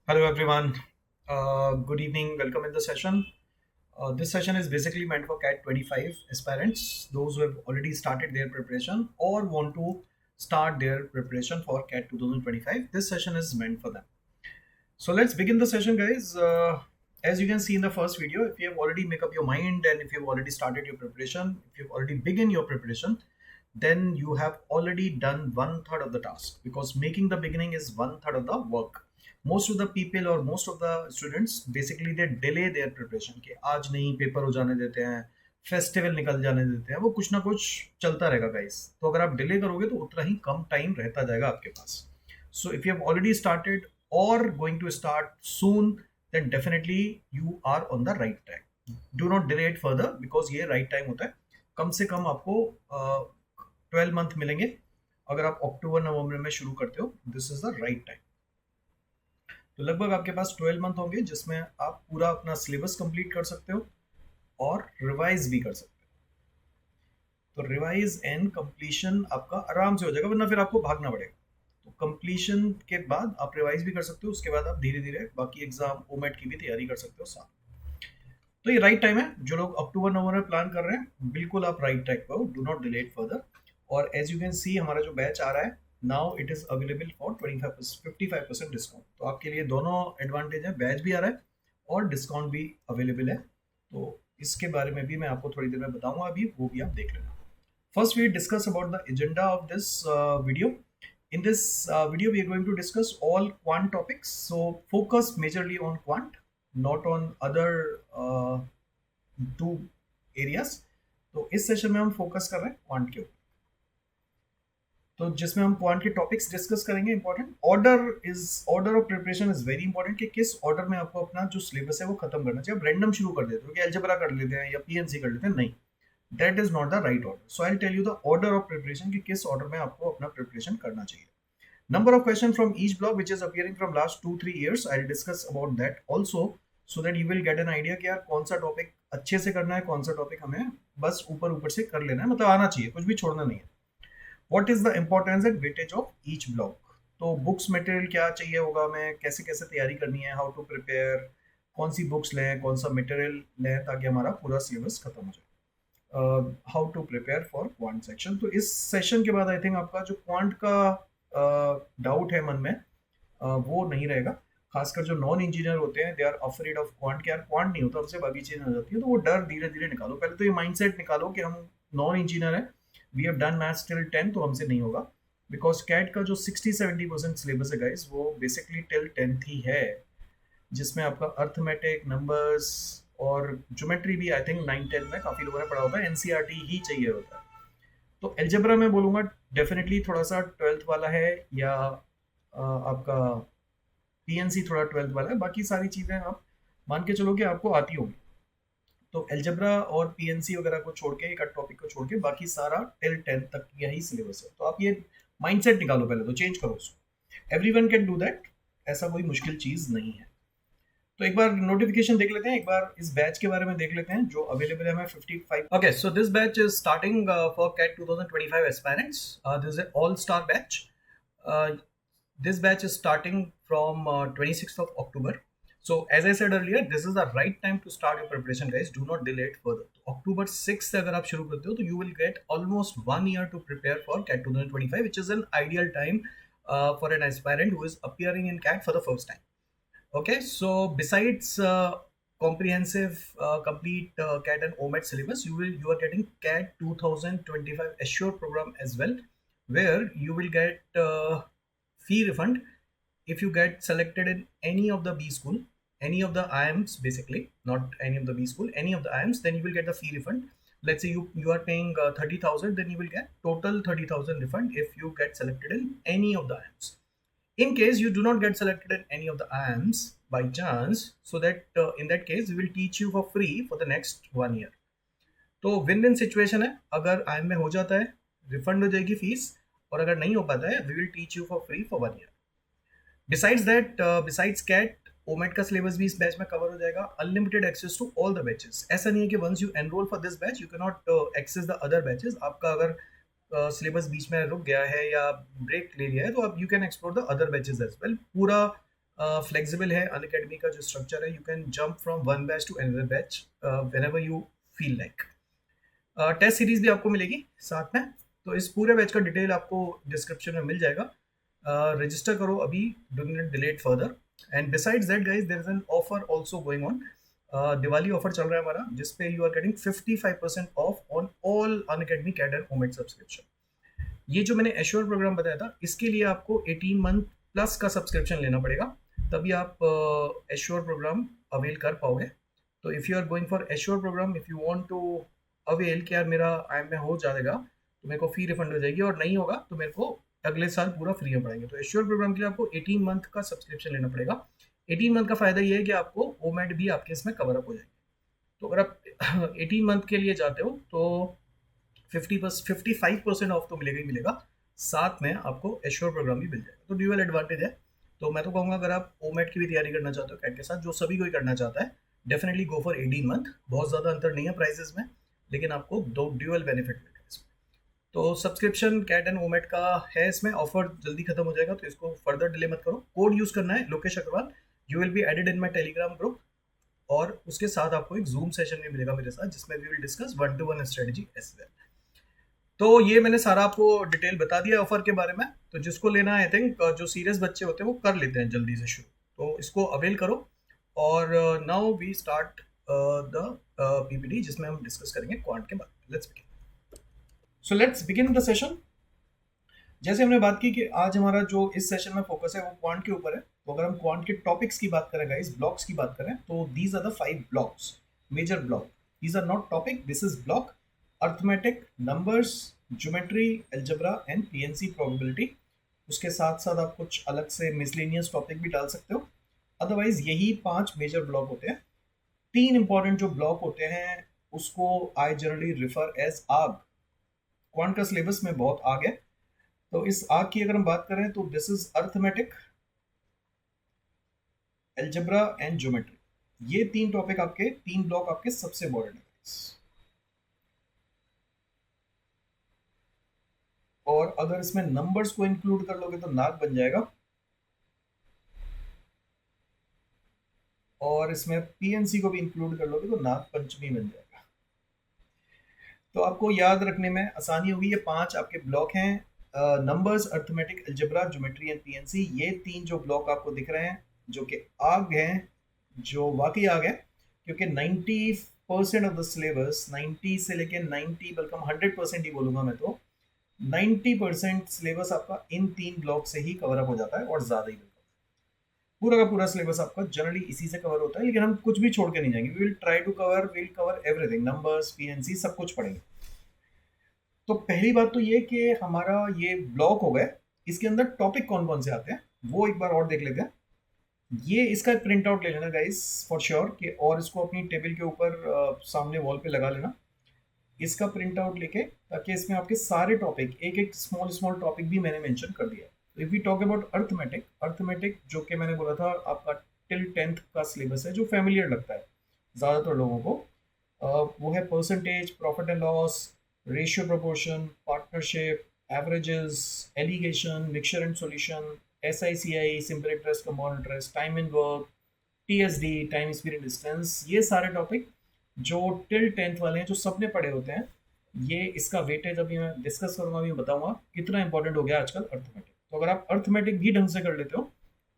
Hello everyone. Good evening. Welcome in the session. This session is basically meant for CAT 25 aspirants, those who have already started their preparation or want to start their preparation for CAT 2025. This session is meant for them. So let's begin the session, guys. As you can see in the first video, if you have already make up your mind and if you've already started your preparation, if you've already begun your preparation, then you have already done one third of the task because making the beginning is one third of the work. Most of the people or most of the students basically they delay their preparation के आज नहीं paper हो जाने देते हैं festival निकल जाने देते हैं वो कुछ ना कुछ चलता रहेगा गाइस तो अगर आप डिले करोगे तो उतना ही कम टाइम रहता जाएगा आपके पास so if you have already started or going to start soon then definitely you are on the right track do not delay it further because ये right time होता है कम से कम आपको 12 मंथ मिलेंगे अगर आप अक्टूबर नवंबर में शुरू करते हो this is the right time तो लगभग आपके पास 12 मंथ होंगे जिसमें आप पूरा अपना सिलेबस कंप्लीट कर सकते हो और रिवाइज भी कर सकते हो तो रिवाइज एंड कंप्लीशन आपका आराम से हो जाएगा वरना फिर आपको भागना पड़ेगा तो कंप्लीशन के बाद आप रिवाइज भी कर सकते हो उसके बाद आप धीरे धीरे बाकी एग्जाम ओमेट की भी तैयारी कर सकते हो साथ तो ये राइट टाइम है जो लोग अक्टूबर नवंबर में प्लान कर रहे हैं बिल्कुल आप राइट ट्रैक पर हो do not delay it further और एज यू कैन सी हमारा जो बैच आ रहा है now it is available for 55% discount तो आपके लिए दोनों एडवांटेज है बैच भी आ रहा है और डिस्काउंट भी अवेलेबल है तो इसके बारे में भी मैं आपको थोड़ी देर में बताऊंगा अभी वो भी आप देख लेना first we discuss about the agenda of this video in this video we are going to discuss all quant topics so focus majorly on quant not on other two areas तो इस सेशन में हम focus कर रहे हैं quant के ऊपर तो जिसमें हम क्वांट के टॉपिक्स डिस्कस करेंगे important order of preparation is very important कि किस ऑर्डर में आपको अपना जो सिलेबस है वो खत्म करना चाहिए आप रैंडम शुरू कर देते हो कि अलजेब्रा कर लेते हैं या पीएनसी कर लेते हैं नहीं that is not the right order so I tell you the order of preparation कि किस ऑर्डर में आपको अपना प्रिपरेशन करना चाहिए number of question from each block which is appearing from last 2-3 years I'll discuss about that also so that you will get an idea कि यार कौन सा टॉपिक अच्छे से करना है कौन सा टॉपिक हमें बस ऊपर ऊपर से कर लेना है मतलब आना चाहिए कुछ भी छोड़ना नहीं है what is the importance and weightage of each block तो बुक्स मटेरियल क्या चाहिए होगा हमें कैसे कैसे तैयारी करनी है हाउ टू प्रिपेयर कौन सी बुक्स लें कौन सा मटेरियल लें ताकि हमारा पूरा सिलेबस खत्म हो जाए how to prepare for quant section तो इस सेशन के बाद आई थिंक आपका जो क्वांट का डाउट है मन में वो नहीं रहेगा खासकर जो नॉन इंजीनियर होते हैं they are afraid of quant कि यार क्वांट नहीं होता हमसे बाकी चीजें हो जाती है तो वो डर धीरे धीरे निकालो पहले तो ये माइंडसेट निकालो कि हम नॉन इंजीनियर हैं we have done maths till 10 तो हमसे नहीं होगा बिकॉज कैट का जो 60-70% सिलेबस है गाइस वो बेसिकली टिल 10th ही है जिसमें आपका अर्थमेटिक नंबर्स और ज्योमेट्री भी आई थिंक 9-10 में काफी लोगों ने पढ़ा होता है एनसीईआरटी ही चाहिए होता है तो एल्जेब्रा में बोलूंगा डेफिनेटली थोड़ा सा 12th वाला है या आपका पीएनसी थोड़ा 12th वाला है बाकी सारी चीजें आप मान के चलो कि आपको आती होंगी तो एल्जेब्रा और पीएनसी वगैरह को छोड़ के एक टॉपिक को छोड़ के बाकी सारा टिल 10th तक यही सिलेबस है तो आप ये माइंडसेट निकालो पहले तो चेंज करो उसको एवरीवन कैन डू दैट ऐसा कोई मुश्किल चीज नहीं है तो एक बार नोटिफिकेशन देख लेते हैं एक बार इस बैच के बारे में देख लेते हैं जो अवेलेबल है हमें 55 okay so this batch is starting for CAT 2025 aspirants this is all star batch this batch is starting from 26th of October. So as I said earlier, this is the right time to start your preparation, guys. Do not delay it further. तो October 6th से अगर आप शुरू करते हो तो you will get almost 1 year to prepare for CAT 2025, which is an ideal time for an aspirant who is appearing in CAT for the first time. Okay, so besides comprehensive complete CAT and OMET syllabus, you are getting CAT 2025 Assure program as well, where you will get fee refund if you get selected in any of the B school, any of the IIMs basically, not any of the B school, any of the IIMs, then you will get the fee refund. Let's say you are paying 30,000, then you will get total 30,000 refund if you get selected in any of the IIMs. In case you do not get selected in any of the IIMs by chance, so that in that case we will teach you for free for the next 1 year. तो win win situation है अगर IIM में हो जाता है refund हो जाएगी fees और अगर नहीं हो पाता है we will teach you for free for 1 year besides that besides CAT OMET का सिलेबस भी इस बैच में कवर हो जाएगा unlimited access to all the batches ऐसा नहीं है कि once you enrol for this batch you can not access the other batches आपका अगर सिलेबस बीच में रुक गया है या ब्रेक ले लिया है तो आप you can explore the other batches as well पूरा फ्लेक्सिबल है अनअकैडमी का जो स्ट्रक्चर है, you can jump from one batch to another batch whenever you feel like. Test series भी आपको मिलेगी साथ में, तो इस पूरे बैच का डिटेल आपको डिस्क्रिप्शन में मिल जाएगा। रजिस्टर करो अभी, do not delay it further. And besides that guys, there is an offer also going on. Diwali offer चल रहा है हमारा, जिसपे you are getting 55% off on all Unacademy कैडर ओमेट सब्सक्रिप्शन। ये जो मैंने एश्योर प्रोग्राम बताया था, इसके लिए आपको 18 मंथ प्लस का सब्सक्रिप्शन लेना पड़ेगा, तभी आप एश्योर प्रोग्राम अवेल कर पाओगे। तो if you are going for assure programme, if you want to avail कि यार मेरा आई में हो जाएगा तो मेरे को फी रिफंड हो जाएगी, और नहीं होगा तो मेरे को अगले साल पूरा फ्री में पड़ेंगे, तो एश्योर प्रोग्राम के लिए आपको 18 मंथ का सब्सक्रिप्शन लेना पड़ेगा। 18 मंथ का फ़ायदा ये है कि आपको ओमेट भी आपके इसमें कवर अप हो जाएंगे। तो अगर आप 18 मंथ के लिए जाते हो तो 55% ऑफ तो मिलेगा ही मिलेगा, साथ में आपको एश्योर प्रोग्राम भी मिल जाएगा, तो ड्यूअल एडवांटेज है। तो मैं तो कहूँगा अगर आप ओमेट की भी तैयारी करना चाहते हो कैट के साथ, जो सभी कोई करना चाहता है, डेफिनेटली गो फॉर 18 मंथ। बहुत ज़्यादा अंतर नहीं है प्राइसेस में, लेकिन आपको दो ड्यूअल बेनिफिट मिलेगा इसमें। तो सब्सक्रिप्शन कैट एंड ओमेट का है, इसमें ऑफर जल्दी खत्म हो जाएगा, तो इसको फर्दर डिले मत करो। कोड यूज़ करना है Lokesh Agarwal, you will be added in my Telegram group, और उसके साथ आपको एक जूम सेशन भी मिलेगा मेरे साथ, जिसमें we will discuss 1-to-1 strategy as well. तो ये मैंने सारा आपको डिटेल बता दिया ऑफर के बारे में, तो जिसको लेना है आई थिंक जो सीरियस बच्चे होते हैं वो कर लेते हैं जल्दी से शुरू, तो इसको अवेल करो। और now we start the PPT, जिसमें हम डिस्कस करेंगे क्वांट के बारे में। Let's begin. So let's begin the session. जैसे हमने बात की कि आज हमारा जो इस सेशन में फोकस है वो क्वांट के ऊपर है, तो अगर हम क्वांट के टॉपिक्स की बात करें गाइस, ब्लॉक्स की बात करें, तो these are the 5 blocks, major block. These are not topic, this is block. Arithmetic, numbers, geometry, algebra and PNC probability. उसके साथ साथ आप कुछ अलग से मिसलेनियस टॉपिक भी डाल सकते हो। अदरवाइज यही 5 मेजर ब्लॉक होते हैं। 3 इंपॉर्टेंट जो ब्लॉक होते हैं उसको आई जनरली रिफर एज आग। क्वांट का सिलेबस में बहुत आग है, तो इस आग की अगर हम बात करें तो this is arithmetic, algebra and geometry. ये 3 टॉपिक आपके, 3 ब्लॉक आपके सबसे इंपॉर्टेंट है। और अगर इसमें नंबर्स को इंक्लूड कर लोगे तो नाग बन जाएगा, और इसमें पीएनसी को भी इंक्लूड कर लोगे तो नाग पंचमी बन जाएगा। तो आपको याद रखने में आसानी होगी। ये 5 आपके ब्लॉक हैं, numbers, arithmetic, algebra, geometry and PNC. ये 3 जो ब्लॉक आपको दिख रहे हैं जो कि आग हैं, जो वाकई आग है, क्योंकि 90% ऑफ द सिलेबस, 90 से लेके 90 बल्कि 100% ही बोलूंगा मैं, तो 90% सिलेबस आपका इन 3 ब्लॉक से ही कवर अप हो जाता है, और ज्यादा ही पूरा का पूरा सिलेबस आपका जनरली इसी से कवर होता है। लेकिन हम कुछ भी छोड़ के नहीं जाएंगे, we will try to cover, we will cover everything, numbers, PNC, सब कुछ पढ़ेंगे। तो पहली बात तो ये कि हमारा ये ब्लॉक हो गए, इसके अंदर टॉपिक कौन कौन से आते हैं वो एक बार और देख लेते हैं। ये इसका प्रिंट आउट ले लेना गाइस फॉर श्योर कि, और इसको अपनी टेबल के ऊपर सामने वॉल पे लगा लेना इसका प्रिंट आउट लेके, ताकि इसमें आपके सारे टॉपिक, एक एक स्मॉल स्मॉल टॉपिक भी मैंने मेंशन कर दिया। तो if we talk about arithmetic, arithmetic जो कि मैंने बोला था आपका टिल 10th का सिलेबस है, जो फैमिलियर लगता है ज़्यादातर लोगों को, वो है percentage, profit and loss, ratio proportion, partnership, averages, alligation, mixture and solution, SICI, simple interest, compound interest, time in work, TSD, time speed distance. ये सारे टॉपिक जो टिल 10th वाले हैं, जो सबने पढ़े होते हैं, ये इसका वेटेज अभी मैं डिस्कस करूंगा, अभी बताऊंगा कितना इंपॉर्टेंट हो गया आजकल अर्थमेटिक। तो अगर आप अर्थमेटिक भी ढंग से कर लेते हो,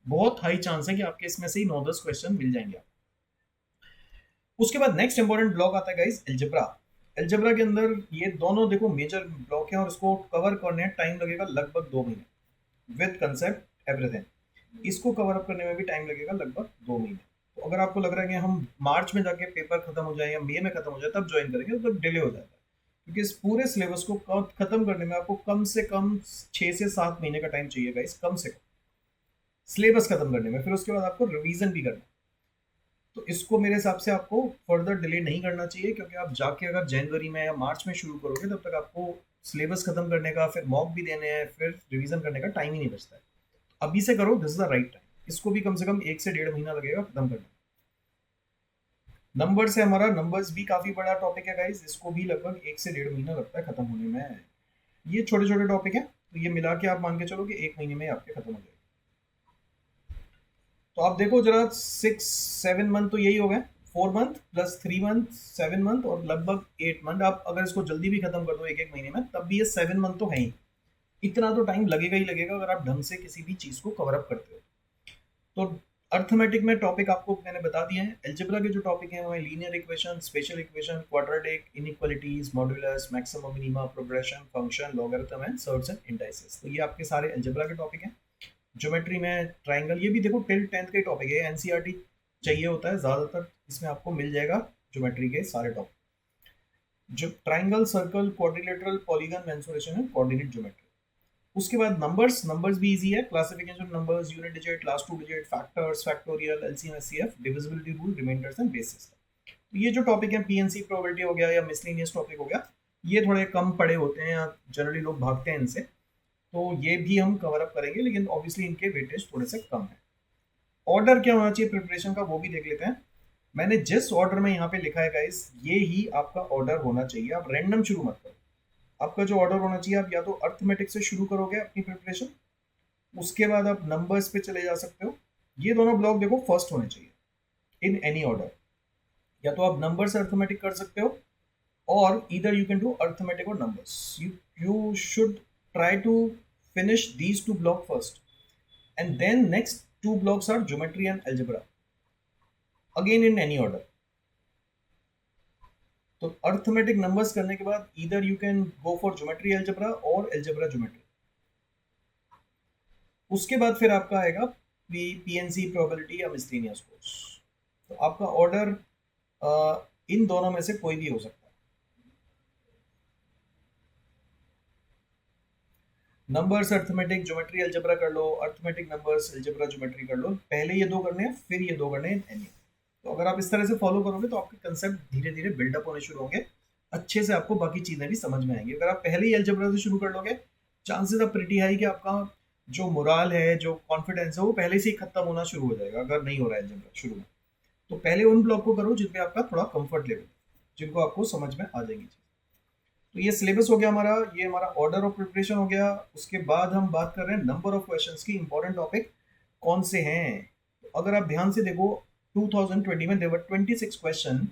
बहुत हाई चांस है कि आपके इसमें से ही 9-10 क्वेश्चन मिल जाएंगे आपको। उसके बाद नेक्स्ट इंपॉर्टेंट ब्लॉक आता है गाइस अलजेब्रा। अलजेब्रा के अंदर ये दोनों देखो मेजर ब्लॉक हैं, और इसको कवर करने में टाइम लगेगा लगभग 2 महीने, विद कंसेप्ट एवरीथिंग। इसको कवर अप करने में भी टाइम लगेगा लगभग 2 महीने। तो अगर आपको लग रहा है कि हम मार्च में जाके पेपर खत्म हो जाए या मई में खत्म हो जाए तब ज्वाइन करेंगे, तो डिले हो जाता है, क्योंकि इस पूरे सिलेबस को खत्म करने में आपको कम से कम 6 से 7 महीने का टाइम चाहिए गाइस, कम से कम सिलेबस खत्म करने में। फिर उसके बाद आपको रिवीजन भी करना। तो इसको मेरे हिसाब से आपको फर्दर डिले नहीं करना चाहिए, क्योंकि आप जाके अगर जनवरी में या मार्च में शुरू करोगे तब तक आपको सिलेबस खत्म करने का, फिर मॉक भी देने हैं, फिर रिवीजन करने का टाइम ही नहीं बचता है। अभी से करो, this is the right time. इसको भी कम से कम 1 से 1.5 महीना लगेगा खत्म करने। नंबर्स है हमारा, नंबर्स भी काफी बड़ा टॉपिक है गाइस, इसको भी लगभग 1 से 1.5 महीना लगता है खत्म होने में। ये छोटे छोटे टॉपिक है, तो ये मिला के आप मान के चलो कि 1 महीने में आपके खत्म हो जाएगा। तो आप देखो जरा 6-7 मंथ तो यही हो गए, 4 मंथ प्लस 3 मंथ 7 मंथ और लगभग 8 मंथ। आप अगर इसको जल्दी भी खत्म कर दो एक एक महीने में तब भी ये 7 मंथ तो है ही। इतना तो टाइम लगेगा ही लगेगा अगर आप ढंग से किसी भी चीज को कवर अप करते हो। तो अर्थमेटिक में टॉपिक आपको मैंने बता दिए हैं। एल्जेब्रा के जो टॉपिक हैं वो है linear equation, special equation, quadratic, inequalities, modulus, maximum minima, progression, function, logarithm and shirts and indices. तो ये आपके सारे एल्जेब्रा के टॉपिक हैं। ज्योमेट्री में ट्राइंगल, ये भी देखो टिल 10th का टॉपिक है, एनसीईआरटी चाहिए होता है ज्यादातर, इसमें आपको मिल जाएगा ज्योमेट्री के सारे टॉपिक। जो triangle, circle, quadrilateral, polygon, mensuration and coordinate geometry. उसके बाद नंबर्स, नंबर्स भी इजी है, classification numbers, unit digit, last two digit, factors, factorial, LCM, HCF, divisibility rule, remainders and bases. तो ये जो टॉपिक है पीएनसी, प्रोबेबिलिटी हो गया या मिसलेनियस टॉपिक हो गया, ये थोड़े कम पड़े होते हैं या जनरली लोग भागते हैं इनसे, तो ये भी हम कवर अप करेंगे, लेकिन ऑब्वियसली इनके वेटेज थोड़े से कम है। ऑर्डर क्या होना चाहिए प्रिपरेशन का वो भी देख लेते हैं। मैंने जिस ऑर्डर में यहाँ पे लिखा है गाइस, ये ही आपका ऑर्डर होना चाहिए। आप रैंडम शुरू मत करो। आपका जो ऑर्डर होना चाहिए, आप या तो अर्थमेटिक से शुरू करोगे अपनी प्रिपरेशन, उसके बाद आप नंबर्स पे चले जा सकते हो। ये दोनों ब्लॉक देखो फर्स्ट होने चाहिए इन एनी ऑर्डर। या तो आप नंबर से अर्थमेटिक कर सकते हो, और either you can do arithmetic or numbers. You should try to finish these two blocks first, and then next two blocks are geometry and algebra, again in any order. तो arithmetic numbers करने के बाद either you can go for geometry algebra or algebra geometry. उसके बाद फिर आपका आएगा PNC, probability या मिसलेनियस कोर्स। तो आपका ऑर्डर इन दोनों में से कोई भी हो सकता है। नंबर्स, अर्थमेटिक, ज्योमेट्री, अलजेब्रा कर लो, अर्थमेटिक, नंबर्स, अलजेब्रा, ज्योमेट्री कर लो। पहले ये दो करने हैं, फिर ये दो करने हैं एनी। तो अगर आप इस तरह से फॉलो करोगे तो आपके कंसेप्ट धीरे धीरे बिल्डअप होने शुरू होंगे, अच्छे से आपको बाकी चीजें भी समझ में आएंगी। अगर आप पहले ही अलजेब्रा से शुरू कर लोगे, चांसेस ऑफ प्रिटी हाई कि आपका जो मोरल है, जो कॉन्फिडेंस है, वो पहले से ही खत्म होना शुरू हो जाएगा अगर नहीं हो रहा है अलजेब्रा शुरू में। तो पहले उन ब्लॉक को करो जिनपे आपका थोड़ा कंफर्ट लेवल, जिनको आपको समझ में आ जाएंगी। तो ये सिलेबस हो गया हमारा, ये हमारा ऑर्डर ऑफ प्रिपरेशन हो गया। उसके बाद हम बात कर रहे हैं नंबर ऑफ क्वेश्चंस की। इंपॉर्टेंट टॉपिक कौन से हैं, तो अगर आप ध्यान से देखो 2020 में देवर 26 question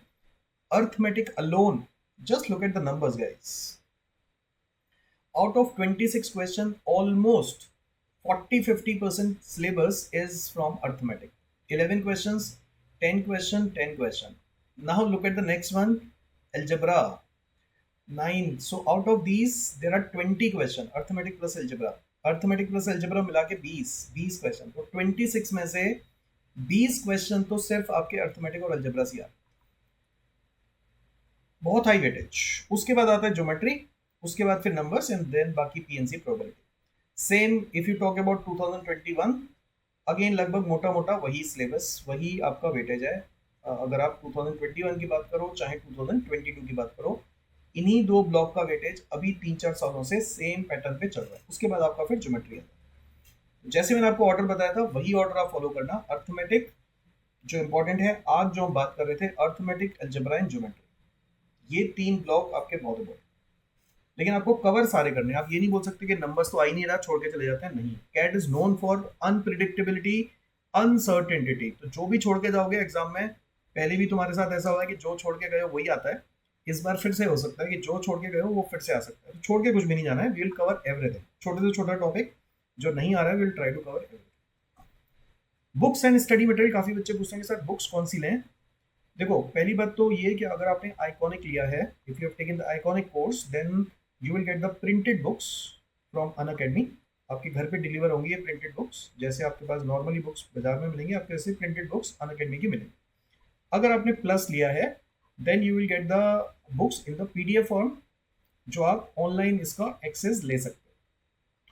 arithmetic alone. Just look at the numbers guys. Out of 26 question almost 40-50% syllabus is from arithmetic. 11 questions, 10 question, 10 question. Now look at the next one, algebra. 9. So out of these there are 20 question, arithmetic plus algebra. Arithmetic plus algebra मिला के 20 question. तो 26 में से 20 question तो सिर्फ आपके arithmetic और algebra से आ, बहुत हाई वेटेज। उसके बाद आता है ज्योमेट्री, उसके बाद फिर नंबर्स एंड देन बाकी PNC, probability. Same if you talk about 2021, again लगभग मोटा मोटा वही सिलेबस, वही आपका वेटेज है। अगर आप 2021 की बात करो चाहे 2022 की बात करो, इन्हीं दो ब्लॉक का वेटेज अभी 3-4 सालों से सेम पैटर्न पे चल रहा है। उसके बाद आपका फिर ज्योमेट्री है। जैसे मैंने आपको ऑर्डर बताया था वही ऑर्डर आप फॉलो करना। अर्थमेटिक जो इंपॉर्टेंट है, आज जो हम बात कर रहे थे अर्थमेटिक, अलजेब्रा एंड ज्योमेट्री, ये 3 ब्लॉक आपके बहुत इंपॉर्टेंट। लेकिन आपको कवर सारे करने हैं। आप ये नहीं बोल सकते कि नंबर्स तो आ ही नहीं रहा, छोड़ के चले जाते हैं। नहीं, CAT is known for unpredictability, uncertainty. तो जो भी छोड़ के जाओगे एग्जाम में, पहले भी तुम्हारे साथ ऐसा हुआ है कि जो छोड़ के गए हो वही आता है। इस बार फिर से हो सकता है कि जो छोड़ के गए हो वो फिर से आ सकता है। तो छोड़ के कुछ भी नहीं जाना है, वी विल कवर एवरीथिंग। छोटे से छोटा टॉपिक जो नहीं आ रहा है, we will try to cover everything. Books and study material, काफी बच्चे पूछते हैं सर बुक्स कौन सी लें। देखो, पहली बात तो ये कि अगर आपने आइकॉनिक लिया है, if you have taken the iconic course, then you will get the printed books from Unacademy. आपके घर पे डिलीवर होंगी ये प्रिंटेड बुक्स। जैसे आपके पास नॉर्मली बुक्स बाजार में मिलेंगी, आपके ऐसे प्रिंटेड बुक्स अनअकैडमी की मिलेंगी। अगर आपने प्लस लिया है, then you will get the books in the PDF form, जो आप ऑनलाइन इसका एक्सेस ले सकते हो।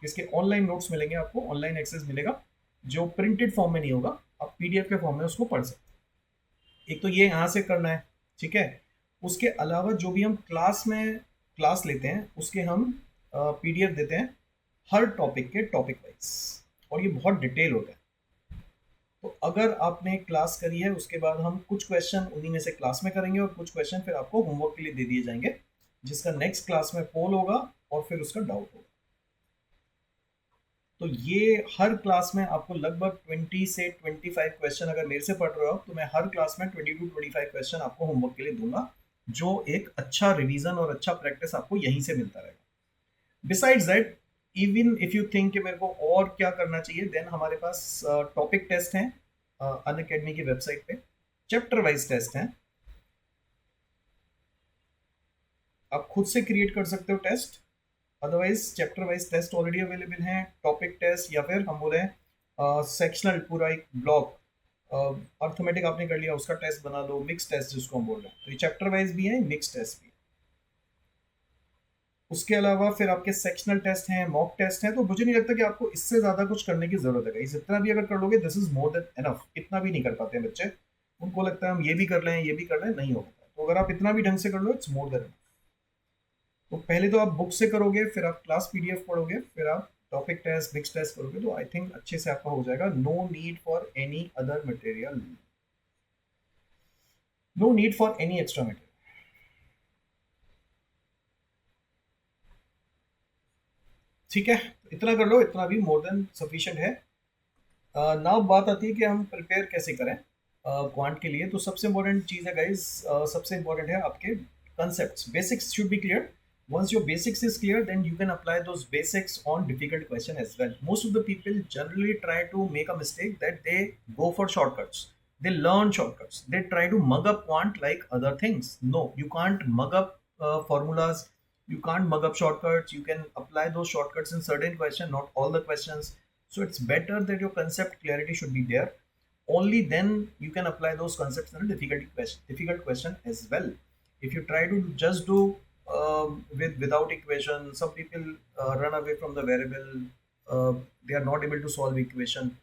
इसके ऑनलाइन नोट्स मिलेंगे आपको, ऑनलाइन एक्सेस मिलेगा, जो प्रिंटेड फॉर्म में नहीं होगा, आप पीडीएफ के फॉर्म में उसको पढ़ सकते हो। एक तो ये यहाँ से करना है, ठीक है। उसके अलावा जो भी हम क्लास लेते हैं, उसके हम पीडीएफ देते हैं हर टॉपिक के, टॉपिक वाइज, और ये बहुत डिटेल होता है। तो अगर आपने क्लास करी है, उसके बाद हम कुछ क्वेश्चन उन्हीं में से क्लास में करेंगे और कुछ क्वेश्चन फिर आपको होमवर्क के लिए दे दिए जाएंगे, जिसका नेक्स्ट क्लास में पोल होगा और फिर उसका डाउट होगा। तो ये हर क्लास में आपको लगभग 20 से 25 क्वेश्चन, अगर मेरे से पढ़ रहे हो तो मैं हर क्लास में 20 टू 25 क्वेश्चन आपको होमवर्क के लिए दूंगा, जो एक अच्छा रिवीजन और अच्छा प्रैक्टिस आपको यहीं से मिलता रहेगा। Besides that, even if you think कि मेरे को और क्या करना चाहिए, देन हमारे पास टॉपिक टेस्ट हैं अनअकैडमी की वेबसाइट पे, चैप्टर वाइज टेस्ट हैं, आप खुद से क्रिएट कर सकते हो test. Otherwise chapter wise test already available हैं, टॉपिक टेस्ट या फिर हम बोले सेक्शनल पूरा एक ब्लॉक, अर्थमेटिक आपने कर लिया उसका टेस्ट बना लो, मिक्स टेस्ट जिसको हम बोल रहे हैं, तो ये चैप्टर वाइज भी है, मिक्स टेस्ट भी। उसके अलावा फिर आपके सेक्शनल टेस्ट हैं, मॉक टेस्ट हैं, तो मुझे नहीं लगता कि आपको इससे ज़्यादा कुछ करने की ज़रूरत है। इस इतना भी अगर कर लोगे, this is more than enough. इतना भी नहीं कर पाते हैं बच्चे, उनको लगता है हम ये भी कर लें ये भी कर लें, नहीं हो पाता। तो अगर आप इतना भी ढंग से कर लो, इट्स मोर देन एनफ। तो पहले तो आप बुक से करोगे, फिर आप क्लास पीडीएफ पढ़ोगे, फिर आप टॉपिक टेस्ट मिक्स टेस्ट करोगे, तो आई थिंक अच्छे से आपका हो जाएगा। No need for any other material, no need for any extra material. ठीक है, इतना कर लो, इतना भी मोर देन सफिशिएंट है। नाउ बात आती है कि हम प्रिपेयर कैसे करें क्वांट के लिए। तो सबसे इंपॉर्टेंट चीज़ है गाइस, सबसे इंपॉर्टेंट है आपके concepts. Basics should be clear. Once your basics is clear, then you can apply those basics on difficult question as well. Most of the people generally try to make a mistake that they go for shortcuts. They learn shortcuts. They try to mug up quant like other things. No, you can't mug up formulas. You can't mug up shortcuts. You can apply those shortcuts in certain questions, not all the questions. So it's better that your concept clarity should be there. Only then you can apply those concepts in a difficult question as well. If you try to just do without equation, some people run away from the variable, they are not able to solve equation.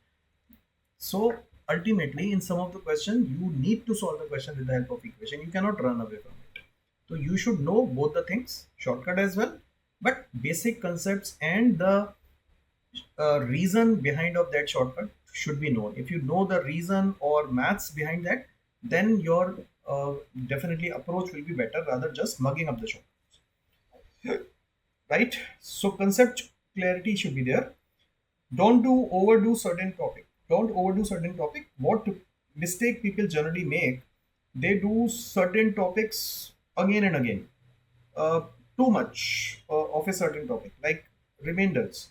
So ultimately in some of the question you need to solve the question with the help of equation, you cannot run away from it. So you should know both the things, shortcut as well, but basic concepts and the reason behind of that shortcut should be known. If you know the reason or maths behind that, then your definitely approach will be better rather just mugging up the shortcuts, right? So concept clarity should be there. Don't do overdo certain topic. Don't overdo certain topic. What mistake people generally make, they do certain topics again and again, uh, too much of a certain topic, like remainders.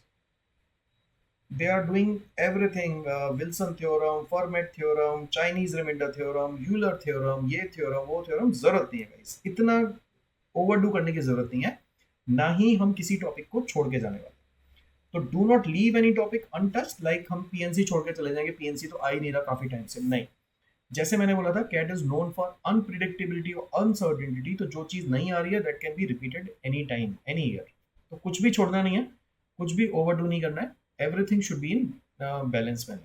They are doing everything, Wilson theorem, Fermat theorem, Chinese remainder theorem, Euler theorem, ये theorem वो theorem, जरूरत नहीं है guys, इतना overdo करने की जरूरत नहीं है, ना ही हम किसी टॉपिक को छोड़ के जाने वाले। तो do not leave any topic untouched, like हम पीएनसी छोड़ के चले जाएंगे, पीएनसी तो आ ही नहीं रहा काफी टाइम से, नहीं। जैसे मैंने बोला था, CAT is known for unpredictability और अनसर्टेनिटी, तो जो चीज नहीं आ रही है that can be repeated any time any year. तो कुछ भी छोड़ना नहीं है, कुछ भी ओवरडू नहीं करना है, everything should be in balance manner.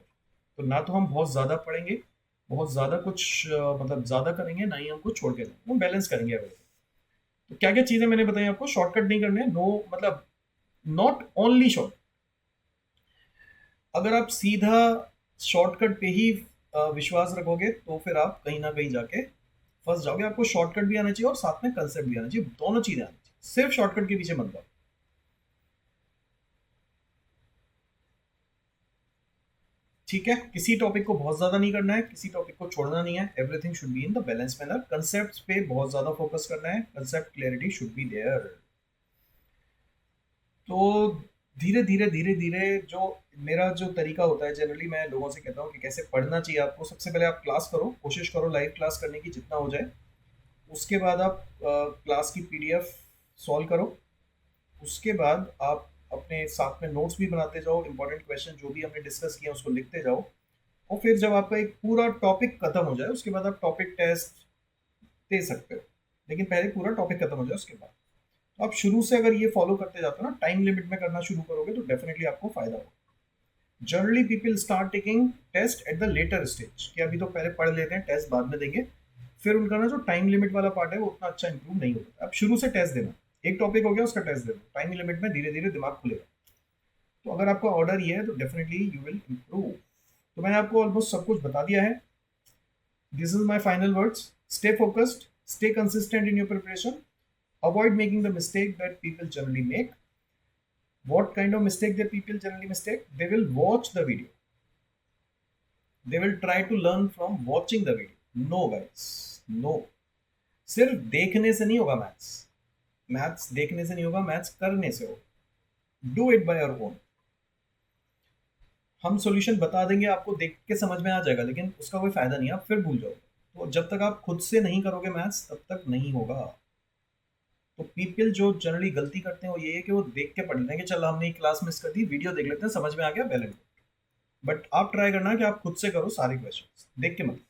तो ना तो हम बहुत ज़्यादा पढ़ेंगे, बहुत ज़्यादा कुछ मतलब ज़्यादा करेंगे, ना ही हम कुछ छोड़ के देंगे, हम बैलेंस करेंगे एवरीथिंग। तो क्या क्या चीज़ें मैंने बताई आपको, शॉर्टकट नहीं करने, नो मतलब नॉट ओनली शॉर्ट। अगर आप सीधा शॉर्टकट पे ही विश्वास रखोगे तो फिर आप कहीं ना कहीं जाके फंस जाओगे। आपको शॉर्टकट भी आना चाहिए और साथ में कंसेप्ट भी आना चाहिए, दोनों चीज़ें आनी चाहिए, सिर्फ शॉर्टकट के पीछे मत जाओ। ठीक है, किसी टॉपिक को बहुत ज्यादा नहीं करना है, किसी टॉपिक को छोड़ना नहीं है, everything should be in the balance manner. Concept पे बहुत ज्यादा फोकस करना है, concept clarity should be there. तो धीरे धीरे धीरे धीरे जो मेरा जो तरीका होता है, जनरली मैं लोगों से कहता हूँ कि कैसे पढ़ना चाहिए आपको। सबसे पहले आप क्लास करो, कोशिश करो लाइव क्लास करने की जितना हो जाए। उसके बाद आप क्लास की पीडीएफ सॉल्व करो। उसके बाद आप अपने साथ में नोट्स भी बनाते जाओ, इंपॉर्टेंट क्वेश्चन जो भी हमने डिस्कस किया उसको लिखते जाओ। और फिर जब आपका एक पूरा टॉपिक खत्म हो जाए, उसके बाद आप टॉपिक टेस्ट दे सकते हो, लेकिन पहले पूरा टॉपिक खत्म हो जाए उसके बाद। तो आप शुरू से अगर ये फॉलो करते जाते हो ना, टाइम लिमिट में करना शुरू करोगे, तो डेफिनेटली आपको फायदा होगा। Generally people start taking test at the later stage, कि अभी तो पहले पढ़ लेते हैं, टेस्ट बाद में देंगे। फिर उनका ना जो टाइम लिमिट वाला पार्ट है वो उतना अच्छा इंप्रूव नहीं होता। आप शुरू से टेस्ट देना, एक टॉपिक हो गया उसका टेस्ट दे दो, टाइम लिमिट में धीरे धीरे दिमाग खुलेगा। तो अगर आपका ऑर्डर ये है तो डेफिनेटली यू विल इम्प्रूव। तो मैंने आपको ऑलमोस्ट सब कुछ बता दिया है। This is my final words, stay focused, stay consistent in your preparation, avoid making the mistake that people generally make, What kind of mistake that people generally mistake? They will watch the video. They will try to learn from watching the video. No guys, no. सिर्फ देखने से नहीं होगा maths. Maths देखने से नहीं होगा, maths करने से होगा. Do it by your own. हम सॉल्यूशन बता देंगे, आपको देख के समझ में आ जाएगा, लेकिन उसका कोई फायदा नहीं है, आप फिर भूल जाओगे. तो जब तक आप खुद से नहीं करोगे मैथ्स, तब तक नहीं होगा. तो पीपल जो जनरली गलती करते हैं वो ये है कि वो देख के पढ़ लेते हैं कि चल हमने क्लास मिस कर दी, वीडियो देख लेते हैं, समझ में आ गया, वेल एंड गुड. बट आप ट्राई करना कि आप खुद से करो सारे क्वेश्चन, देख के मत.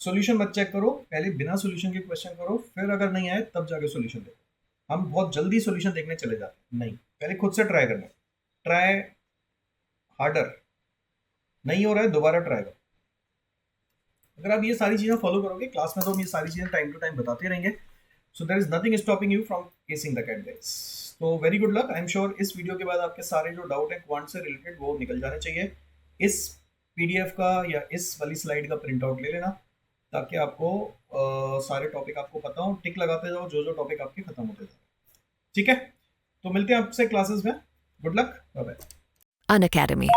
सॉल्यूशन मत चेक करो, पहले बिना सॉल्यूशन के क्वेश्चन करो, फिर अगर नहीं आए तब जाके सॉल्यूशन देखो. हम बहुत जल्दी सॉल्यूशन देखने चले जाते हैं, नहीं, पहले खुद से ट्राई करना. Try harder. नहीं हो रहा है, दोबारा ट्राई करो. अगर आप ये सारी चीजें फॉलो करोगे, क्लास में तो हम ये सारी चीजें टाइम टू टाइम बताते रहेंगे. So there is nothing stopping you from chasing the CAT guys. तो very good luck. I am sure इस वीडियो के बाद आपके सारे जो डाउट है क्वांट से रिलेटेड वो निकल जाने चाहिए. इस पीडीएफ का या इस वाली स्लाइड का प्रिंट आउट ले लेना, ताकि आपको सारे टॉपिक आपको पता हो. टिक लगाते जाओ जो जो टॉपिक आपके खत्म होते जाए. ठीक है, तो मिलते हैं आपसे क्लासेस में. Good luck, bye bye. An Academy.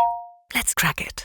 Let's crack it.